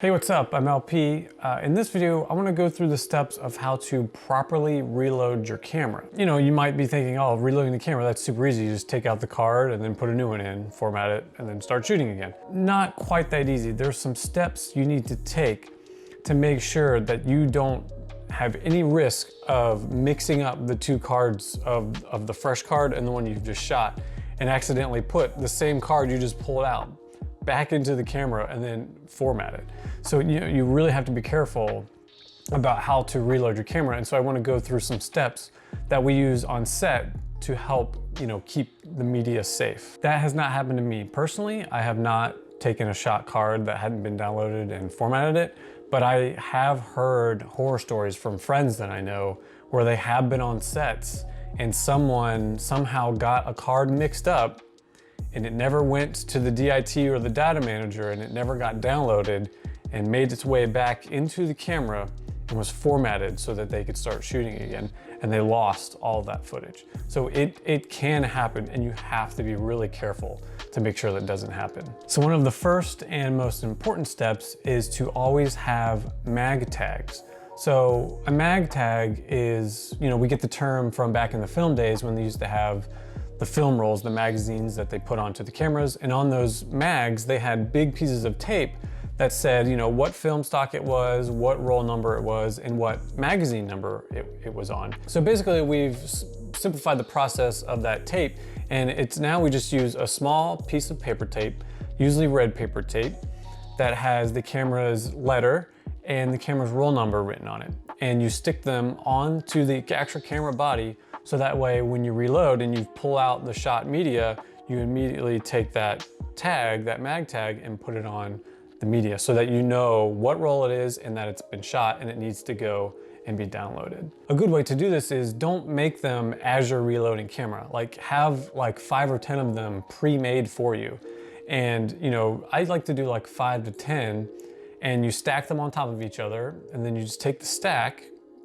Hey, what's up? I'm LP. In this video, I want to go through the steps of how to properly reload your camera. You know, you might be thinking, oh, reloading the camera, that's super easy. You just take out the card and then put a new one in, format it, and then start shooting again. Not quite that easy. There's some steps you need to take to make sure that you don't have any risk of mixing up the two cards of the fresh card and the one you've just shot and accidentally put the same card you just pulled out back into the camera and then format it. So you really have to be careful about how to reload your camera. And so I want to go through some steps that we use on set to help, keep the media safe. That has not happened to me personally. I have not taken a shot card that hadn't been downloaded and formatted it, but I have heard horror stories from friends that I know where they have been on sets and someone somehow got a card mixed up and it never went to the DIT or the data manager and it never got downloaded and made its way back into the camera and was formatted so that they could start shooting again, and they lost all of that footage. So it can happen, and you have to be really careful to make sure that doesn't happen. So one of the first and most important steps is to always have mag tags. So a mag tag is, we get the term from back in the film days when they used to have the film rolls, the magazines that they put onto the cameras, and on those mags they had big pieces of tape that said, what film stock it was, what roll number it was, and what magazine number it was on. So basically we've simplified the process of that tape, and it's now we just use a small piece of paper tape, usually red paper tape, that has the camera's letter and the camera's roll number written on it. And you stick them onto the actual camera body, so that way when you reload and you pull out the shot media, you immediately take that tag, that mag tag, and put it on the media so that you know what roll it is and that it's been shot and it needs to go and be downloaded. A good way to do this is don't make them as you're reloading camera. Have 5 or 10 of them pre-made for you. And I like to do 5 to 10, and you stack them on top of each other, and then you just take the stack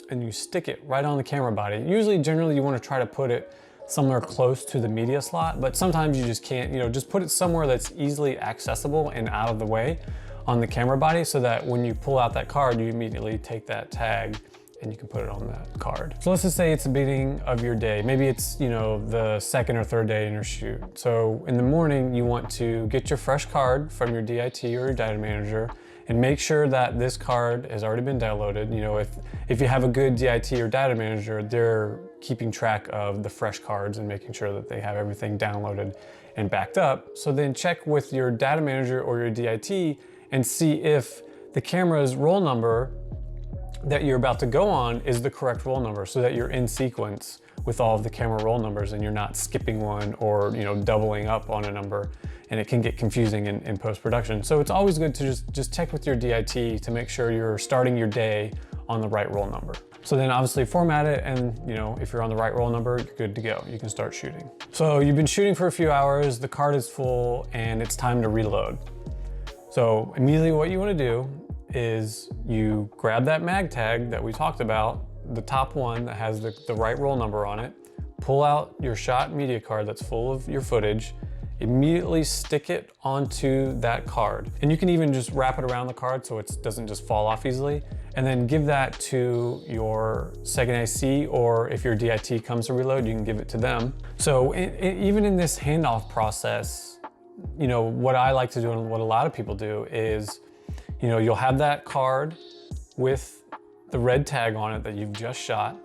and you stick it right on the camera body. Generally you want to try to put it somewhere close to the media slot, but sometimes you just can't, just put it somewhere that's easily accessible and out of the way on the camera body, so that when you pull out that card, you immediately take that tag and you can put it on that card. So let's just say it's the beginning of your day. Maybe it's, the second or third day in your shoot. So in the morning, you want to get your fresh card from your DIT or your data manager and make sure that this card has already been downloaded. If you have a good DIT or data manager, they're keeping track of the fresh cards and making sure that they have everything downloaded and backed up. So then check with your data manager or your DIT and see if the camera's roll number that you're about to go on is the correct roll number, so that you're in sequence with all of the camera roll numbers and you're not skipping one or doubling up on a number, and it can get confusing in post-production. So it's always good to just check with your DIT to make sure you're starting your day on the right roll number. So then obviously format it, and if you're on the right roll number, you're good to go. You can start shooting. So you've been shooting for a few hours, the card is full, and it's time to reload. So immediately what you want to do is you grab that mag tag that we talked about, the top one that has the right roll number on it, pull out your shot media card that's full of your footage, immediately stick it onto that card. And you can even just wrap it around the card so it doesn't just fall off easily, and then give that to your second IC, or if your DIT comes to reload, you can give it to them. So even in this handoff process, what I like to do and what a lot of people do is, you'll have that card with the red tag on it that you've just shot,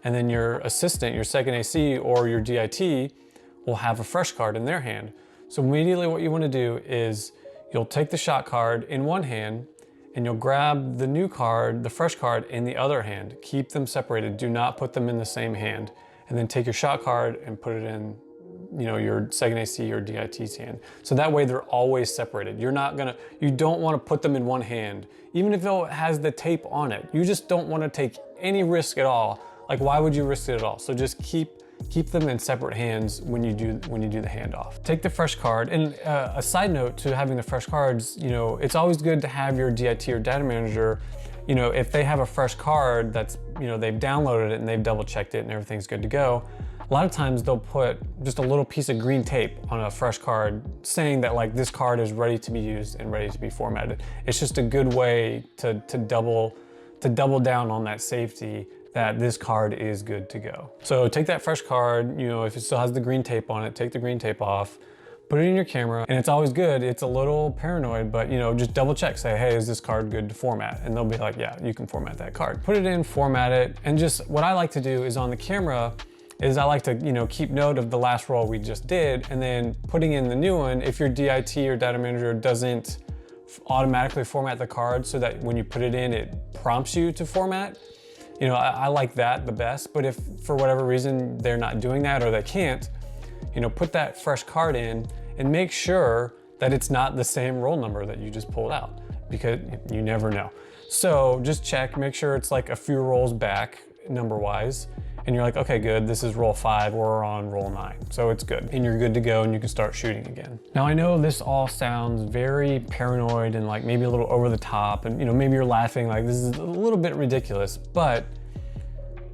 and then your assistant, your second AC or your DIT will have a fresh card in their hand. So immediately what you want to do is you'll take the shot card in one hand and you'll grab the new card, the fresh card, in the other hand. Keep them separated. Do not put them in the same hand. And then take your shot card and put it in your second AC or DIT's hand. So that way they're always separated. You don't want to put them in one hand, even if it has the tape on it. You just don't want to take any risk at all. Why would you risk it at all? So just keep them in separate hands when you do the handoff. Take the fresh card, and a side note to having the fresh cards, it's always good to have your DIT or data manager, if they have a fresh card that's, they've downloaded it and they've double checked it and everything's good to go, A lot of times they'll put just a little piece of green tape on a fresh card saying that like this card is ready to be used and ready to be formatted. It's just a good way to double down on that safety that this card is good to go. So take that fresh card, you know, if it still has the green tape on it, take the green tape off, put it in your camera, and it's always good. It's a little paranoid, but you know, just double check, say, hey, is this card good to format? And they'll be like, yeah, you can format that card. Put it in, format it, and just what I like to do is on the camera is I like to, you know, keep note of the last roll we just did, and then putting in the new one, if your DIT or data manager doesn't automatically format the card so that when you put it in, it prompts you to format, you know, I like that the best. But if for whatever reason they're not doing that or they can't, you know, put that fresh card in and make sure that it's not the same roll number that you just pulled out, because you never know. So just check, make sure it's like a few rolls back number-wise, and you're like, okay, good, this is roll 5, we're on roll 9. So it's good, and you're good to go, and you can start shooting again. Now I know this all sounds very paranoid and like maybe a little over the top, and you know, maybe you're laughing like this is a little bit ridiculous, but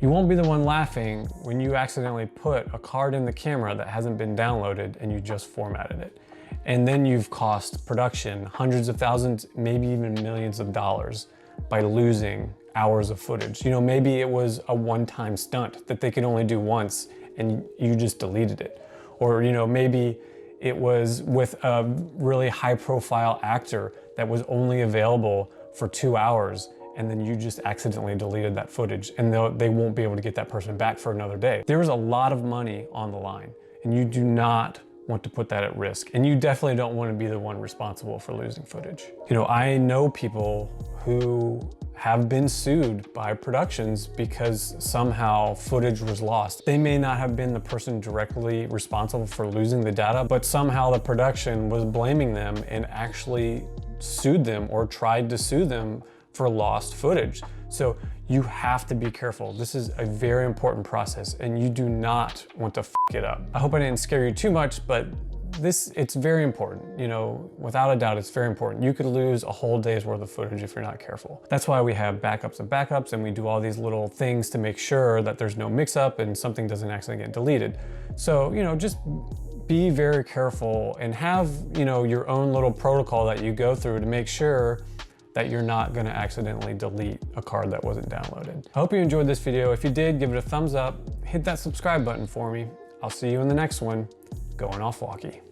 you won't be the one laughing when you accidentally put a card in the camera that hasn't been downloaded and you just formatted it. And then you've cost production hundreds of thousands, maybe even millions of dollars by losing hours of footage. You know, maybe it was a one-time stunt that they could only do once and you just deleted it. Or, you know, maybe it was with a really high-profile actor that was only available for 2 hours, and then you just accidentally deleted that footage, and they won't be able to get that person back for another day. There is a lot of money on the line, and you do not want to put that at risk. And you definitely don't want to be the one responsible for losing footage. You know, I know people who have been sued by productions because somehow footage was lost. They may not have been the person directly responsible for losing the data, but somehow the production was blaming them and actually sued them or tried to sue them for lost footage. So you have to be careful. This is a very important process and you do not want to f it up. I hope I didn't scare you too much, but it's very important. You know, without a doubt, it's very important. You could lose a whole day's worth of footage if you're not careful. That's why we have backups of backups, and we do all these little things to make sure that there's no mix up and something doesn't accidentally get deleted. So, you know, just be very careful and have, you know, your own little protocol that you go through to make sure that you're not gonna accidentally delete a card that wasn't downloaded. I hope you enjoyed this video. If you did, give it a thumbs up, hit that subscribe button for me. I'll see you in the next one. Going off walkie.